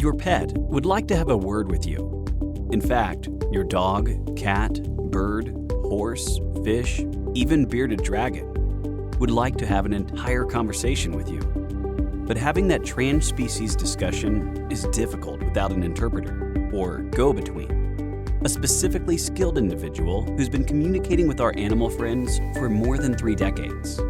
Your pet would like to have a word with you. In fact, your dog, cat, bird, horse, fish, even bearded dragon would like to have an entire conversation with you. But having that trans-species discussion is difficult without an interpreter or go-between, a specifically skilled individual who's been communicating with our animal friends for more than 3 decades,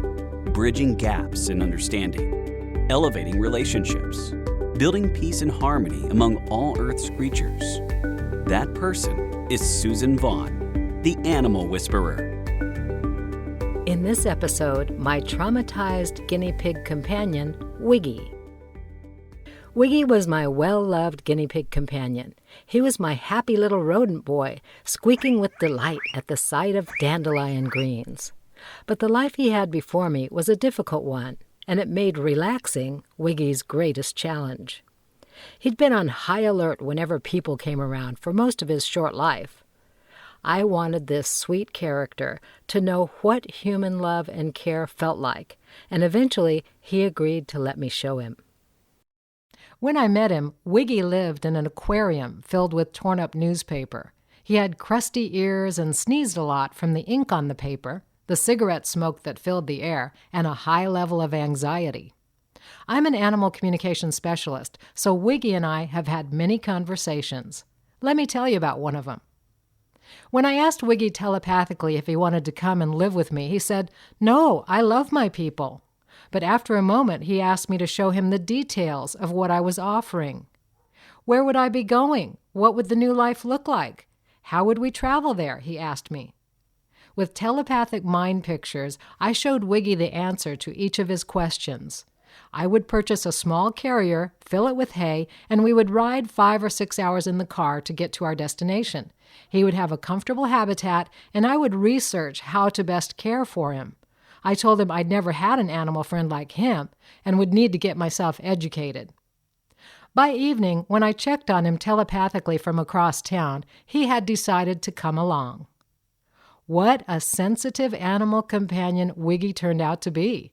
bridging gaps in understanding, elevating relationships, building peace and harmony among all Earth's creatures. That person is Suzan Vaughn, the Animal Whisperer. In this episode, my traumatized guinea pig companion, Wiggy. Wiggy was my well-loved guinea pig companion. He was my happy little rodent boy, squeaking with delight at the sight of dandelion greens. But the life he had before me was a difficult one, and it made relaxing Wiggy's greatest challenge. He'd been on high alert whenever people came around for most of his short life. I wanted this sweet character to know what human love and care felt like, and eventually he agreed to let me show him. When I met him, Wiggy lived in an aquarium filled with torn-up newspaper. He had crusty ears and sneezed a lot from the ink on the paper, the cigarette smoke that filled the air, and a high level of anxiety. I'm an animal communication specialist, so Wiggy and I have had many conversations. Let me tell you about one of them. When I asked Wiggy telepathically if he wanted to come and live with me, he said, "No, I love my people." But after a moment, he asked me to show him the details of what I was offering. Where would I be going? What would the new life look like? How would we travel there? He asked me. With telepathic mind pictures, I showed Wiggy the answer to each of his questions. I would purchase a small carrier, fill it with hay, and we would ride 5 or 6 hours in the car to get to our destination. He would have a comfortable habitat, and I would research how to best care for him. I told him I'd never had an animal friend like him and would need to get myself educated. By evening, when I checked on him telepathically from across town, he had decided to come along. What a sensitive animal companion Wiggy turned out to be.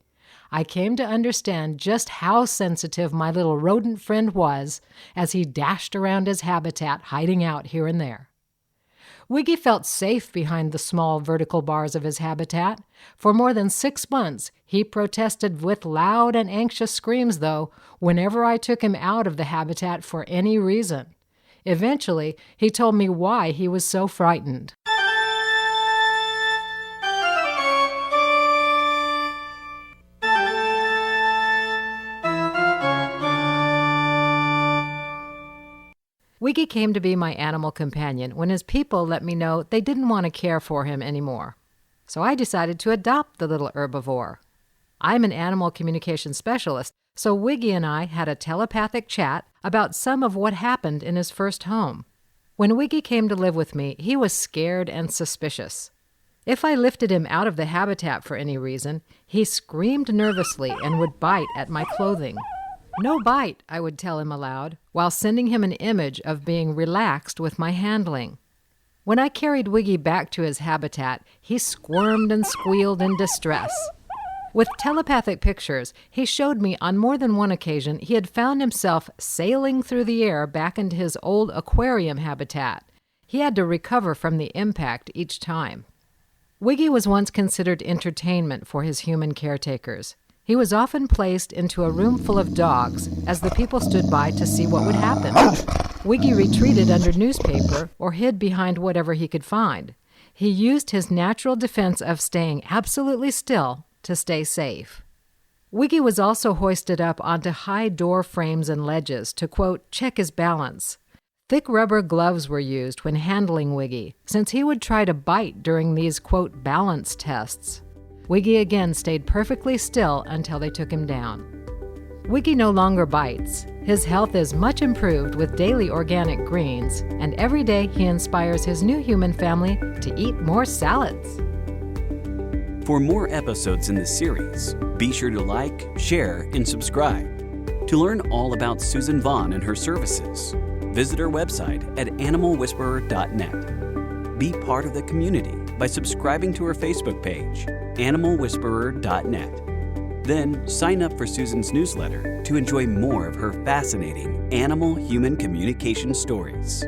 I came to understand just how sensitive my little rodent friend was as he dashed around his habitat, hiding out here and there. Wiggy felt safe behind the small vertical bars of his habitat. For more than 6 months, he protested with loud and anxious screams, though, whenever I took him out of the habitat for any reason. Eventually, he told me why he was so frightened. Wiggy came to be my animal companion when his people let me know they didn't want to care for him anymore. So I decided to adopt the little herbivore. I'm an animal communication specialist, so Wiggy and I had a telepathic chat about some of what happened in his first home. When Wiggy came to live with me, he was scared and suspicious. If I lifted him out of the habitat for any reason, he screamed nervously and would bite at my clothing. "No bite," I would tell him aloud, while sending him an image of being relaxed with my handling. When I carried Wiggy back to his habitat, he squirmed and squealed in distress. With telepathic pictures, he showed me on more than one occasion he had found himself sailing through the air back into his old aquarium habitat. He had to recover from the impact each time. Wiggy was once considered entertainment for his human caretakers. He was often placed into a room full of dogs as the people stood by to see what would happen. Wiggy retreated under newspaper or hid behind whatever he could find. He used his natural defense of staying absolutely still to stay safe. Wiggy was also hoisted up onto high door frames and ledges to, quote, check his balance. Thick rubber gloves were used when handling Wiggy, since he would try to bite during these, quote, balance tests. Wiggy again stayed perfectly still until they took him down. Wiggy no longer bites. His health is much improved with daily organic greens, and every day he inspires his new human family to eat more salads. For more episodes in this series, be sure to like, share, and subscribe. To learn all about Suzan Vaughn and her services, visit her website at AnimalWhisperer.net. Be part of the community by subscribing to her Facebook page, AnimalWhisperer.net. Then sign up for Suzan's newsletter to enjoy more of her fascinating animal-human communication stories.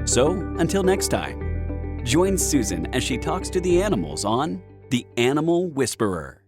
So, until next time, join Suzan as she talks to the animals on The Animal Whisperer.